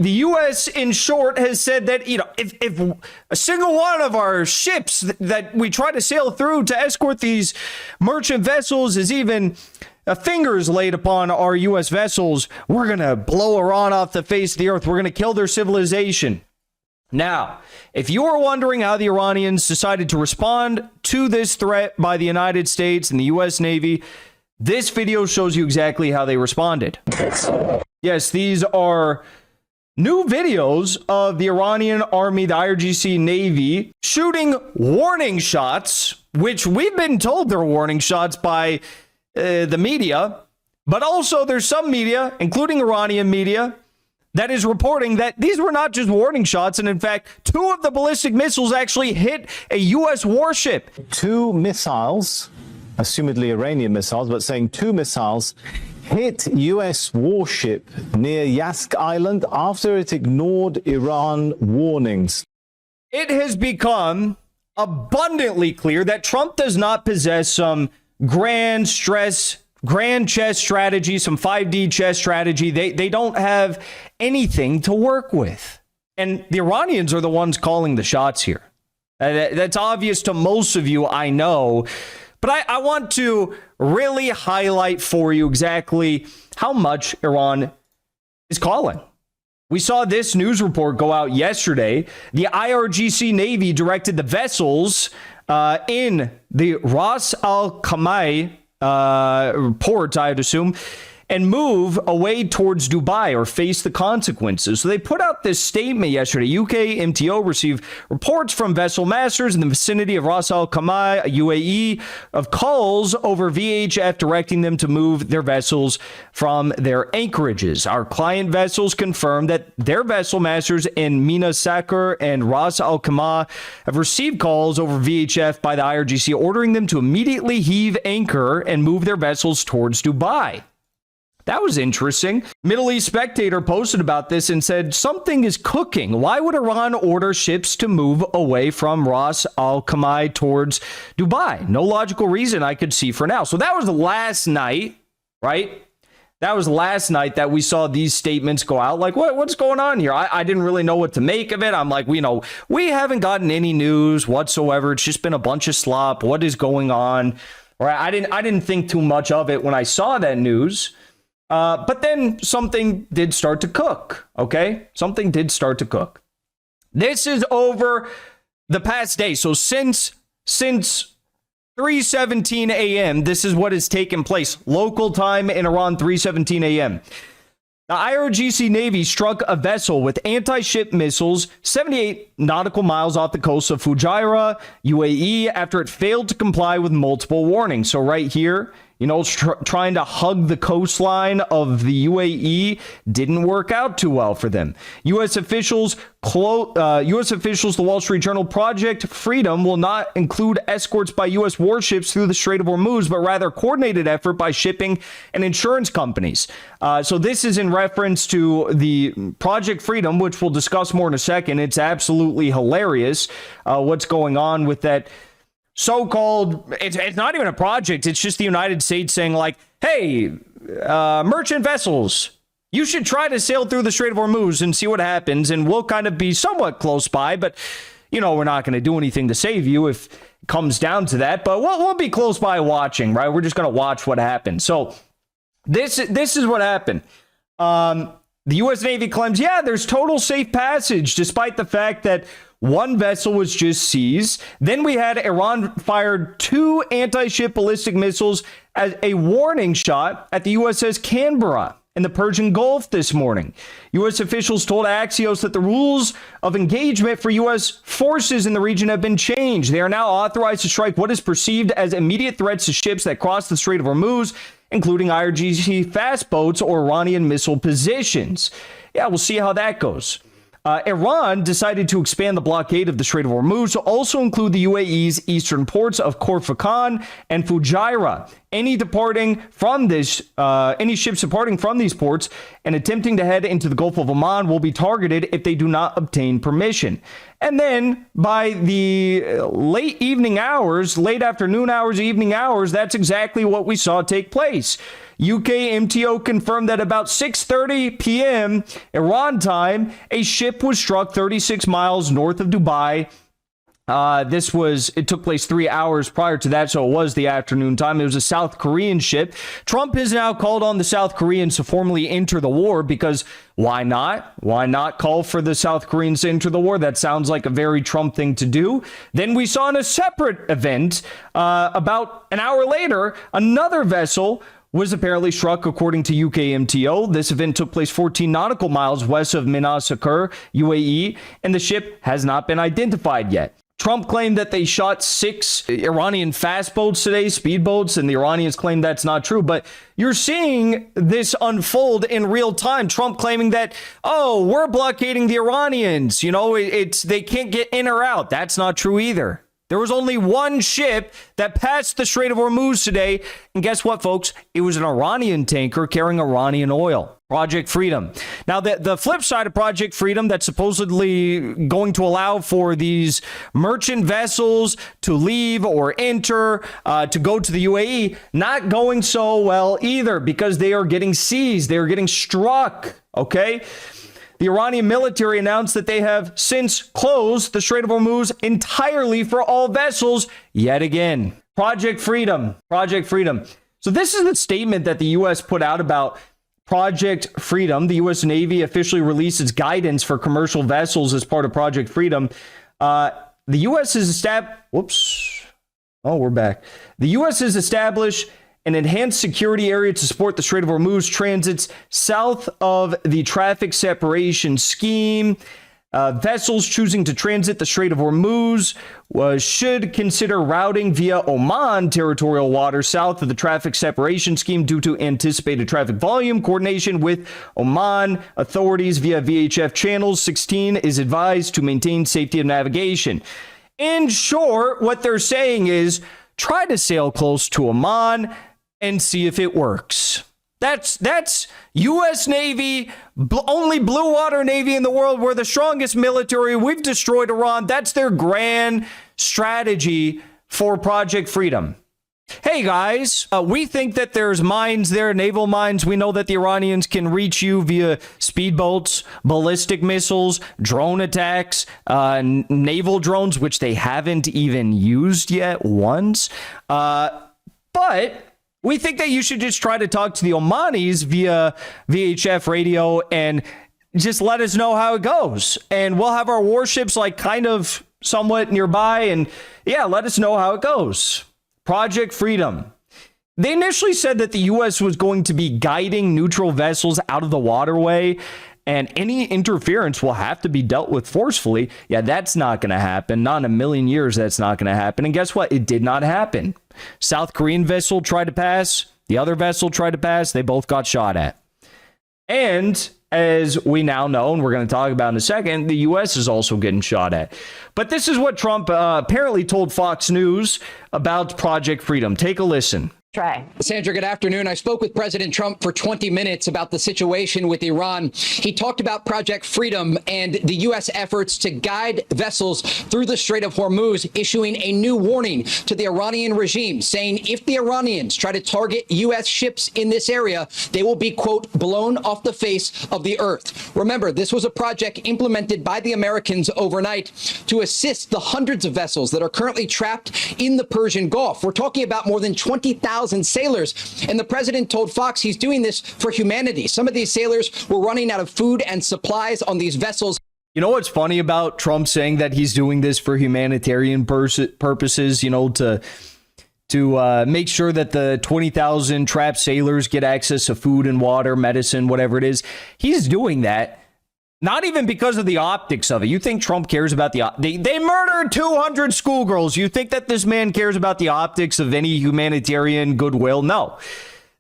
the U.S. in short has said that, you know, if a single one of our ships that we try to sail through to escort these merchant vessels is even fingers laid upon our U.S. vessels, we're going to blow Iran off the face of the earth. We're going to kill their civilization. Now, if you are wondering how the Iranians decided to respond to this threat by the United States and the U.S. Navy, this video shows you exactly how they responded. Yes, these are new videos of the Iranian army, the IRGC Navy, shooting warning shots, which we've been told they're warning shots by the media, but also there's some media, including Iranian media, that is reporting that these were not just warning shots, and in fact, 2 of the ballistic missiles actually hit a U.S. warship. 2 missiles, assumedly Iranian missiles, but saying 2 missiles hit U.S. warship near Yask Island after it ignored Iran warnings. It has become abundantly clear that Trump does not possess some grand chess strategy, some 5D chess strategy. They don't have anything to work with. And the Iranians are the ones calling the shots here. That's obvious to most of you, I know. But I want to really highlight for you exactly how much Iran is calling. We saw this news report go out yesterday. The IRGC Navy directed the vessels in the Ras Al Khaimah port, I'd assume, and move away towards Dubai or face the consequences. So they put out this statement yesterday. UK MTO received reports from vessel masters in the vicinity of Ras Al Khaimah, UAE, of calls over VHF directing them to move their vessels from their anchorages. Our client vessels confirmed that their vessel masters in Mina Sakar and Ras Al Khaimah have received calls over VHF by the IRGC ordering them to immediately heave anchor and move their vessels towards Dubai. That was interesting. Middle East Spectator posted about this and said, something is cooking. Why would Iran order ships to move away from Ras Al Khaimah towards Dubai? No logical reason I could see for now. So that was last night, right? That was last night that we saw these statements go out. Like, what's going on here? I didn't really know what to make of it. I'm like, we haven't gotten any news whatsoever. It's just been a bunch of slop. What is going on? Right? I didn't think too much of it when I saw that news. But then something did start to cook, okay? Something did start to cook. This is over the past day. So since 3:17 a.m., this is what has taken place. Local time in Iran, 3:17 a.m. The IRGC Navy struck a vessel with anti-ship missiles 78 nautical miles off the coast of Fujairah, UAE, after it failed to comply with multiple warnings. So right here, trying to hug the coastline of the UAE didn't work out too well for them. U.S. officials, the Wall Street Journal, Project Freedom will not include escorts by U.S. warships through the Strait of Hormuz, but rather coordinated effort by shipping and insurance companies. So this is in reference to the Project Freedom, which we'll discuss more in a second. It's absolutely hilarious what's going on with that so-called, it's not even a project. It's just the United States saying like, hey, merchant vessels, you should try to sail through the Strait of Hormuz and see what happens. And we'll kind of be somewhat close by, but, we're not going to do anything to save you if it comes down to that. But we'll be close by watching, right? We're just going to watch what happens. So this is what happened. The U.S. Navy claims, there's total safe passage, despite the fact that one vessel was just seized. Then we had Iran fired 2 anti-ship ballistic missiles as a warning shot at the USS Canberra in the Persian Gulf this morning. U.S. officials told Axios that the rules of engagement for U.S. forces in the region have been changed. They are now authorized to strike what is perceived as immediate threats to ships that cross the Strait of Hormuz, including IRGC fast boats or Iranian missile positions. Yeah, we'll see how that goes. Iran decided to expand the blockade of the Strait of Hormuz to also include the UAE's eastern ports of Khor Fakkan and Fujairah. Any ships departing from these ports and attempting to head into the Gulf of Oman will be targeted if they do not obtain permission. And then by the late afternoon hours, evening hours, that's exactly what we saw take place. UK MTO confirmed that about 6:30 p.m. Iran time, a ship was struck 36 miles north of Dubai. It took place 3 hours prior to that, so it was the afternoon time. It was a South Korean ship. Trump has now called on the South Koreans to formally enter the war because why not? Why not call for the South Koreans to enter the war? That sounds like a very Trump thing to do. Then we saw in a separate event, about an hour later, another vessel was apparently struck, according to UK MTO. This event took place 14 nautical miles west of Minas Sakir, UAE, and the ship has not been identified yet. Trump claimed that they shot 6 Iranian fast boats today, speedboats, and the Iranians claim that's not true. But you're seeing this unfold in real time. Trump claiming that, oh, we're blockading the Iranians. You know, they can't get in or out. That's not true either. There was only one ship that passed the Strait of Hormuz today. And guess what, folks? It was an Iranian tanker carrying Iranian oil. Project Freedom. Now, the flip side of Project Freedom that's supposedly going to allow for these merchant vessels to leave or enter, to go to the UAE, not going so well either because they are getting seized. They are getting struck. Okay? The Iranian military announced that they have since closed the Strait of Hormuz entirely for all vessels yet again. Project Freedom. Project Freedom. So this is the statement that the U.S. put out about Project Freedom. The U.S. Navy officially released its guidance for commercial vessels as part of Project Freedom. The U.S. has established... we're back. The U.S. has established an enhanced security area to support the Strait of Hormuz transits south of the traffic separation scheme. Vessels choosing to transit the Strait of Hormuz should consider routing via Oman territorial waters south of the traffic separation scheme due to anticipated traffic volume. Coordination with Oman authorities via VHF channels 16 is advised to maintain safety of navigation. In short, what they're saying is try to sail close to Oman and see if it works. That's U.S. Navy, only blue water Navy in the world. We're the strongest military. We've destroyed Iran. That's their grand strategy for Project Freedom. Hey, guys, we think that there's mines there, naval mines. We know that the Iranians can reach you via speedboats, ballistic missiles, drone attacks, naval drones, which they haven't even used yet once. But we think that you should just try to talk to the Omanis via VHF radio and just let us know how it goes. And we'll have our warships like kind of somewhat nearby. And yeah, let us know how it goes. Project Freedom. They initially said that the U.S. was going to be guiding neutral vessels out of the waterway, and any interference will have to be dealt with forcefully. Yeah, that's not going to happen. Not in a million years that's not going to happen. And guess what? It did not happen. South Korean vessel tried to pass. The other vessel tried to pass. They both got shot at. And as we now know, and we're going to talk about in a second, the U.S. is also getting shot at. But this is what Trump apparently told Fox News about Project Freedom. Take a listen. Try. Sandra, good afternoon. I spoke with President Trump for 20 minutes about the situation with Iran. He talked about Project Freedom and the U.S. efforts to guide vessels through the Strait of Hormuz, issuing a new warning to the Iranian regime, saying if the Iranians try to target U.S. ships in this area, they will be, quote, blown off the face of the earth. Remember, this was a project implemented by the Americans overnight to assist the hundreds of vessels that are currently trapped in the Persian Gulf. We're talking about more than 20,000 sailors. And the president told Fox he's doing this for humanity. Some of these sailors were running out of food and supplies on these vessels. You know what's funny about Trump saying that he's doing this for humanitarian purposes, you know, to make sure that the 20,000 trapped sailors get access to food and water, medicine, whatever it is. He's doing that not even because of the optics of it. You think Trump cares about they murdered 200 schoolgirls. You think that this man cares about the optics of any humanitarian goodwill? No.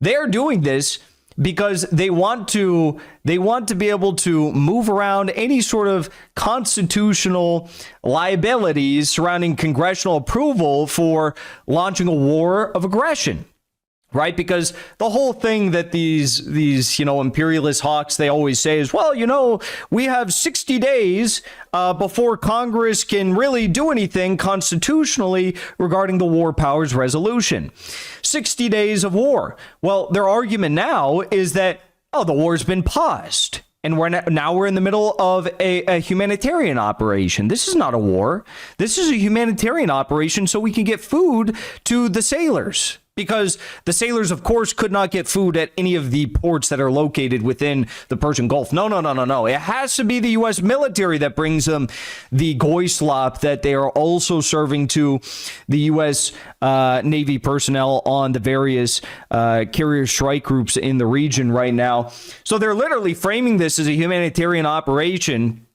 They're doing this because they want to be able to move around any sort of constitutional liabilities surrounding congressional approval for launching a war of aggression. right? Because the whole thing that these imperialist hawks, they always say is, well, we have 60 days before Congress can really do anything constitutionally regarding the War Powers Resolution. 60 days of war. Well, their argument now is that, the war's been paused. And we're in the middle of a humanitarian operation. This is not a war. This is a humanitarian operation so we can get food to the sailors. Because the sailors, of course, could not get food at any of the ports that are located within the Persian Gulf. No. It has to be the U.S. military that brings them the goy-slop that they are also serving to the U.S. Navy personnel on the various carrier strike groups in the region right now. So they're literally framing this as a humanitarian operation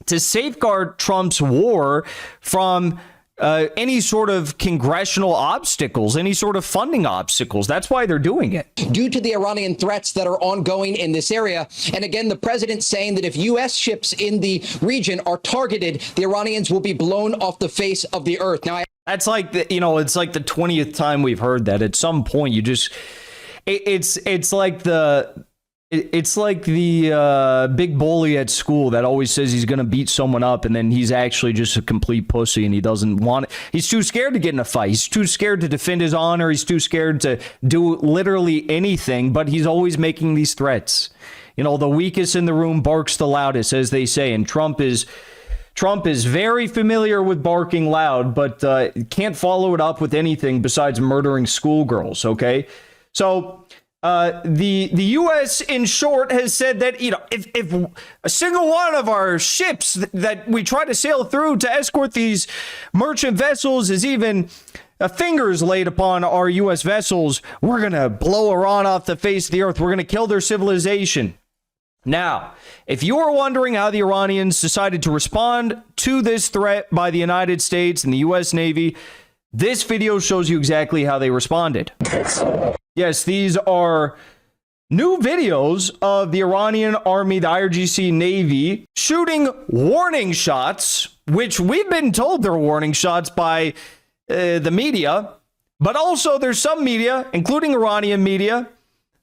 to safeguard Trump's war from any sort of congressional obstacles, any sort of funding obstacles. That's why they're doing it. Due to the Iranian threats that are ongoing in this area. And again, the president saying that if U.S. ships in the region are targeted, the Iranians will be blown off the face of the earth. Now, that's like, it's like the 20th time we've heard that. At some point, you just, it's like the big bully at school that always says he's going to beat someone up, and then he's actually just a complete pussy, and he doesn't want it. He's too scared to get in a fight. He's too scared to defend his honor. He's too scared to do literally anything, but he's always making these threats. The weakest in the room barks the loudest, as they say, and Trump is very familiar with barking loud, but can't follow it up with anything besides murdering schoolgirls, okay? So the U.S. in short has said that, if a single one of our ships that we try to sail through to escort these merchant vessels is even fingers laid upon our U.S. vessels, we're going to blow Iran off the face of the earth. We're going to kill their civilization. Now, if you are wondering how the Iranians decided to respond to this threat by the United States and the U.S. Navy, this video shows you exactly how they responded. Yes, these are new videos of the Iranian army, the IRGC Navy, shooting warning shots, which we've been told they're warning shots by the media. But also there's some media, including Iranian media,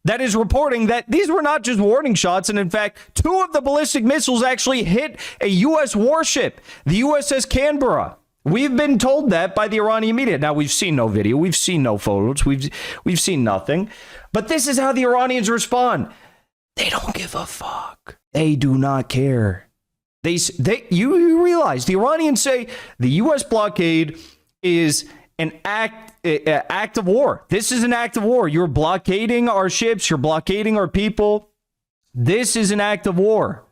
that is reporting that these were not just warning shots. And in fact, 2 of the ballistic missiles actually hit a U.S. warship, the USS Canberra. We've been told that by the Iranian media. Now, we've seen no video. We've seen no photos. We've seen nothing. But this is how the Iranians respond. They don't give a fuck. They do not care. You realize the Iranians say the U.S. blockade is an act of war. This is an act of war. You're blockading our ships. You're blockading our people. This is an act of war.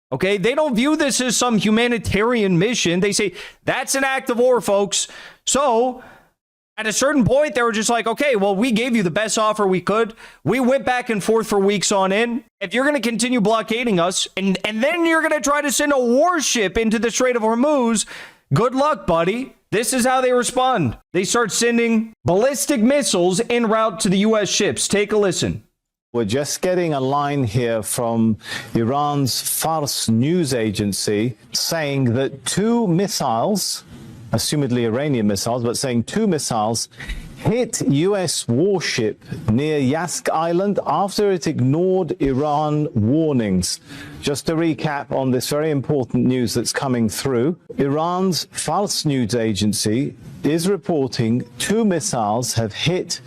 Okay, they don't view this as some humanitarian mission. They say that's an act of war, folks. So at a certain point, they were just like, okay, well, we gave you the best offer we could. We went back and forth for weeks on end. If you're going to continue blockading us and then you're going to try to send a warship into the Strait of Hormuz, good luck, buddy. This is how they respond. They start sending ballistic missiles en route to the U.S. ships. Take a listen. We're just getting a line here from Iran's Fars news agency saying that 2 missiles, assumedly Iranian missiles, but saying 2 missiles hit U.S. warship near Yask Island after it ignored Iran warnings. Just to recap on this very important news that's coming through, Iran's Fars news agency is reporting 2 missiles have hit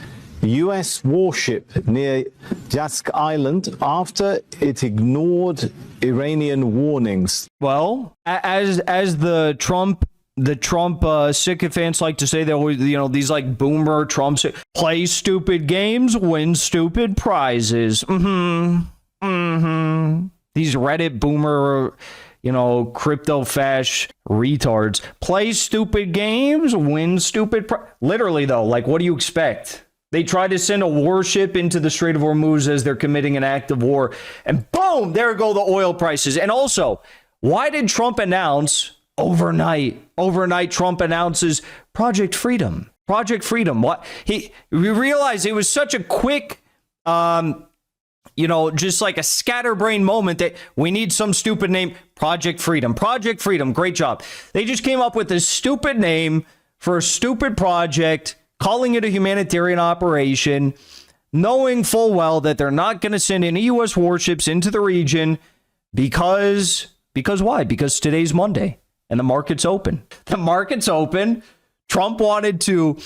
U.S. warship near Yask Island after it ignored Iranian warnings. Well, as the Trump sycophants like to say, they always, these like boomer Trumps play stupid games, win stupid prizes. These Reddit boomer, crypto fash retards play stupid games, win stupid. Literally though, like, what do you expect? They tried to send a warship into the Strait of Hormuz as they're committing an act of war. And boom, there go the oil prices. And also, why did Trump announce overnight? Overnight, Trump announces Project Freedom. Project Freedom. What? We realized it was such a quick, just like a scatterbrain moment that we need some stupid name. Project Freedom. Project Freedom. Great job. They just came up with this stupid name for a stupid project, calling it a humanitarian operation. knowing full well that they're not going to send any U.S. warships into the region because why? Because today's Monday and the market's open. The market's open. Trump wanted to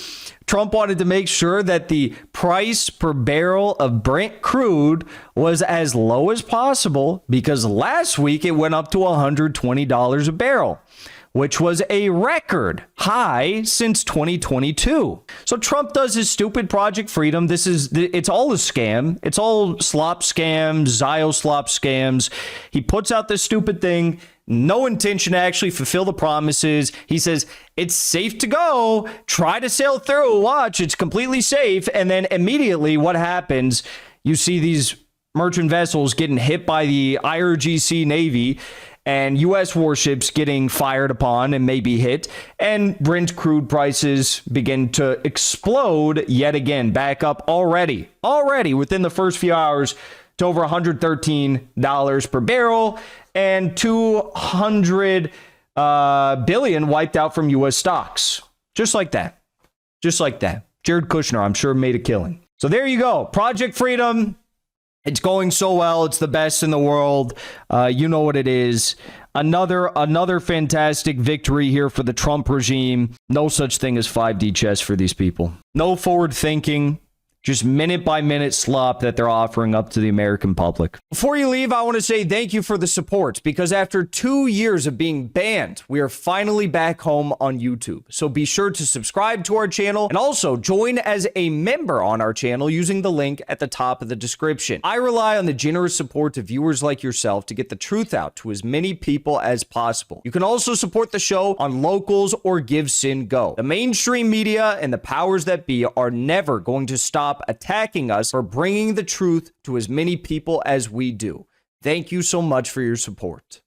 make sure that the price per barrel of Brent crude was as low as possible because last week it went up to $120 a barrel, which was a record high since 2022. So Trump does his stupid Project Freedom. It's all a scam. It's all slop scams, slop scams. He puts out this stupid thing. No intention to actually fulfill the promises. He says, it's safe to go. Try to sail through. Watch, it's completely safe. And then immediately what happens, you see these merchant vessels getting hit by the IRGC Navy and U.S. warships getting fired upon and maybe hit. And Brent crude prices begin to explode yet again, back up already within the first few hours to over $113 per barrel. And 200 billion wiped out from U.S. stocks. Just like that. Jared Kushner, I'm sure, made a killing. So there you go. Project Freedom. It's going so well. It's the best in the world. You know what it is. Another fantastic victory here for the Trump regime. No such thing as 5D chess for these people. No forward thinking. Just minute by minute slop that they're offering up to the American public. Before you leave, I want to say thank you for the support because after 2 years of being banned, we are finally back home on YouTube. So be sure to subscribe to our channel and also join as a member on our channel using the link at the top of the description. I rely on the generous support of viewers like yourself to get the truth out to as many people as possible. You can also support the show on Locals or Give Sin Go. The mainstream media and the powers that be are never going to stop attacking us for bringing the truth to as many people as we do. Thank you so much for your support.